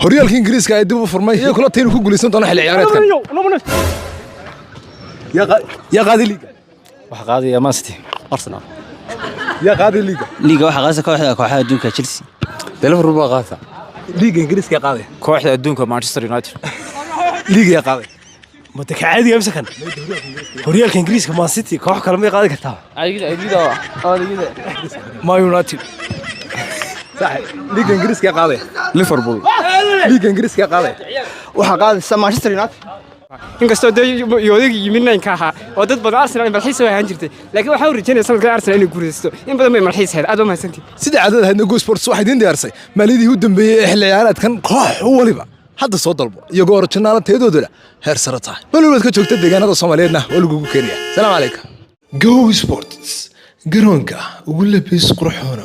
horyaalka Ingiriiska ay dib u furmay iyo kula tiin ku guuleysan doona xil ciyaareedkan يا قاضي ليغا waxa qaadaya Man City Arsenal يا قاضي ليغا liiga waxa qaadaysa kooxda adduunka Chelsea Liverpool baa qaata liiga Ingiriiska qaaday kooxda adduunka Manchester United liiga ya qaaday ما تكعادي امس كان هوريالك انجليزك مان سيتي كوخ كلام ما قادي كرتا liiga ما يونايتد صح liiga Ingiriiska qaaday Liverpool liiga Ingiriiska qaaday waxa qaadaysa Manchester United inkastoo yoodig yiminay ka ahaa oo dad badan Arsenal malxiis way ahaan jirtay laakiin waxa uu rajaynaa sanadkan Arsenal inuu guuleysto in badan may malxiis heed aad u mahadsantii sida caadada hadna Go Sports waxay idin diyaarsay maalidii u dambeeyay ee xil ciyaareedkan koox waliba hadda soo dalbo iyagoo original teedooda heer sare tahay waliba ka joogta deegaanada Soomaaliyeedna oo lagu keenaya salaam alaykum Go Sports garoonka ugu labis qurxoon